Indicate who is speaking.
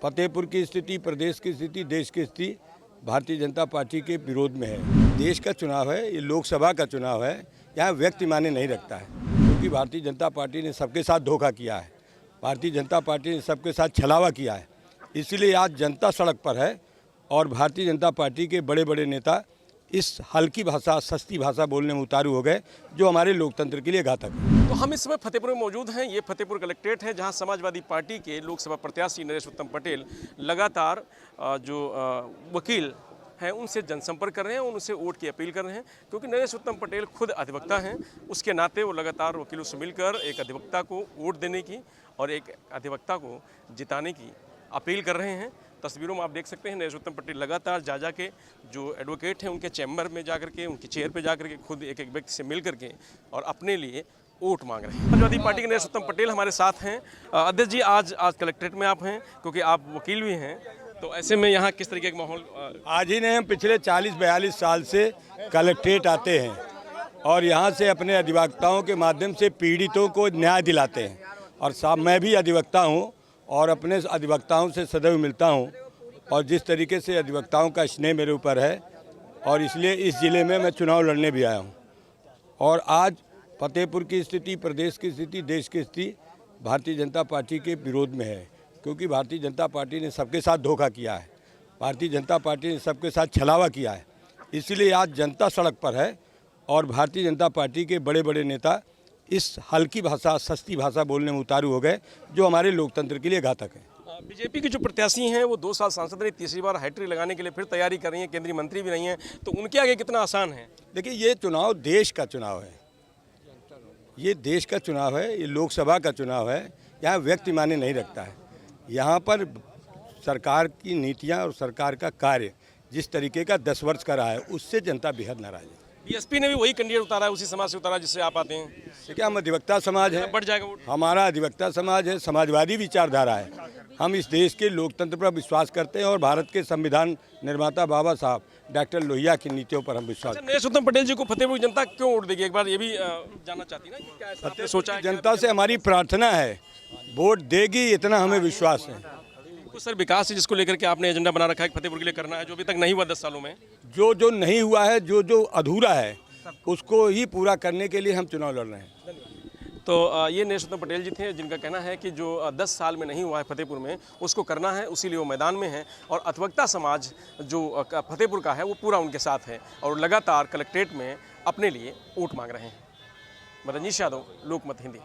Speaker 1: फतेहपुर की स्थिति, प्रदेश की स्थिति, देश की स्थिति भारतीय जनता पार्टी के विरोध में है। देश का चुनाव है, ये लोकसभा का चुनाव है, यहाँ व्यक्ति मायने नहीं रखता है, क्योंकि भारतीय जनता पार्टी ने सबके साथ धोखा किया है, भारतीय जनता पार्टी ने सबके साथ छलावा किया है। इसलिए आज जनता सड़क पर है और भारतीय जनता पार्टी के बड़े बड़े नेता इस हल्की भाषा, सस्ती भाषा बोलने में उतारू हो गए, जो हमारे लोकतंत्र के लिए घातक है।
Speaker 2: तो हम इस समय फतेहपुर में मौजूद हैं। ये फतेहपुर कलेक्ट्रेट है, जहां समाजवादी पार्टी के लोकसभा प्रत्याशी नरेश उत्तम पटेल लगातार जो वकील हैं उनसे जनसंपर्क कर रहे हैं, उनसे वोट की अपील कर रहे हैं, क्योंकि नरेश उत्तम पटेल खुद अधिवक्ता हैं। उसके नाते वो लगातार वकीलों से मिलकर एक अधिवक्ता को वोट देने की और एक अधिवक्ता को जिताने की अपील कर रहे हैं। तस्वीरों में आप देख सकते हैं नरेश उत्तम पटेल लगातार जा के जो एडवोकेट हैं उनके चैम्बर में जाकर के, उनकी चेयर पे जाकर के खुद एक एक व्यक्ति से मिल करके और अपने लिए वोट मांग रहे हैं। समाजवादी पार्टी के नरेश उत्तम पटेल हमारे साथ हैं। अध्यक्ष जी, आज कलेक्ट्रेट में आप हैं क्योंकि आप वकील भी हैं, तो ऐसे में यहाँ किस तरीके का माहौल?
Speaker 1: आज ही नहीं, हम पिछले 40-42 साल से कलेक्ट्रेट आते हैं और यहाँ से अपने अधिवक्ताओं के माध्यम से पीड़ितों को न्याय दिलाते हैं। और साहब, मैं भी अधिवक्ता हूँ और अपने अधिवक्ताओं से सदैव मिलता हूँ और जिस तरीके से अधिवक्ताओं का स्नेह मेरे ऊपर है और इसलिए इस ज़िले में मैं चुनाव लड़ने भी आया हूँ। और आज फतेहपुर की स्थिति, प्रदेश की स्थिति, देश की स्थिति भारतीय जनता पार्टी के विरोध में है, क्योंकि भारतीय जनता पार्टी ने सबके साथ धोखा किया है, भारतीय जनता पार्टी ने सबके साथ छलावा किया है। इसलिए आज जनता सड़क पर है और भारतीय जनता पार्टी के बड़े बड़े नेता इस हल्की भाषा, सस्ती भाषा बोलने में उतारू हो गए, जो हमारे लोकतंत्र के लिए घातक है।
Speaker 2: बीजेपी की जो प्रत्याशी हैं वो 2 साल सांसद रही, तीसरी बार हैट्रिक लगाने के लिए फिर तैयारी कर रही हैं, केंद्रीय मंत्री भी रही हैं, तो उनके आगे कितना आसान है?
Speaker 1: देखिए, ये चुनाव देश का चुनाव है, ये देश का चुनाव है, ये लोकसभा का चुनाव है, यहाँ व्यक्ति मायने नहीं रखता है। यहाँ पर सरकार की नीतियाँ और सरकार का कार्य जिस तरीके का 10 वर्ष का रहा है, उससे जनता बेहद नाराज है।
Speaker 2: बीएसपी ने भी वही कैंडिडेट उतारा है, उसी समाज से उतारा जिससे आप आते हैं।
Speaker 1: देखिए, हम अधिवक्ता समाज है,
Speaker 2: बढ़ जाएगा वोट।
Speaker 1: हमारा अधिवक्ता समाज है, समाजवादी विचारधारा है। हम इस देश के लोकतंत्र पर विश्वास करते हैं और भारत के संविधान निर्माता बाबा साहब डॉक्टर लोहिया की नीतियों पर हम विश्वास करते हैं।
Speaker 2: नरेश उत्तम पटेल जी को फतेहपुर की जनता क्यों वोट देगी, एक बार ये भी जानना चाहती है ना, कि क्या ऐसा आपने सोचा है?
Speaker 1: जनता से हमारी प्रार्थना है, वोट देगी, इतना हमें विश्वास है।
Speaker 2: कुछ सर विकास है जिसको लेकर के आपने एजेंडा बना रखा है, फतेहपुर के लिए करना है, जो अभी तक नहीं हुआ 10 सालों में?
Speaker 1: जो नहीं हुआ है, जो अधूरा है, उसको ही पूरा करने के लिए हम चुनाव लड़ रहे हैं।
Speaker 2: तो ये नरेश उत्तम पटेल जी थे, जिनका कहना है कि जो 10 साल में नहीं हुआ है फतेहपुर में, उसको करना है, उसीलिए वो मैदान में है। और अधिवक्ता समाज जो फतेहपुर का है वो पूरा उनके साथ है और लगातार कलेक्ट्रेट में अपने लिए वोट मांग रहे हैं। रजनीश यादव, लोकमत हिंदी।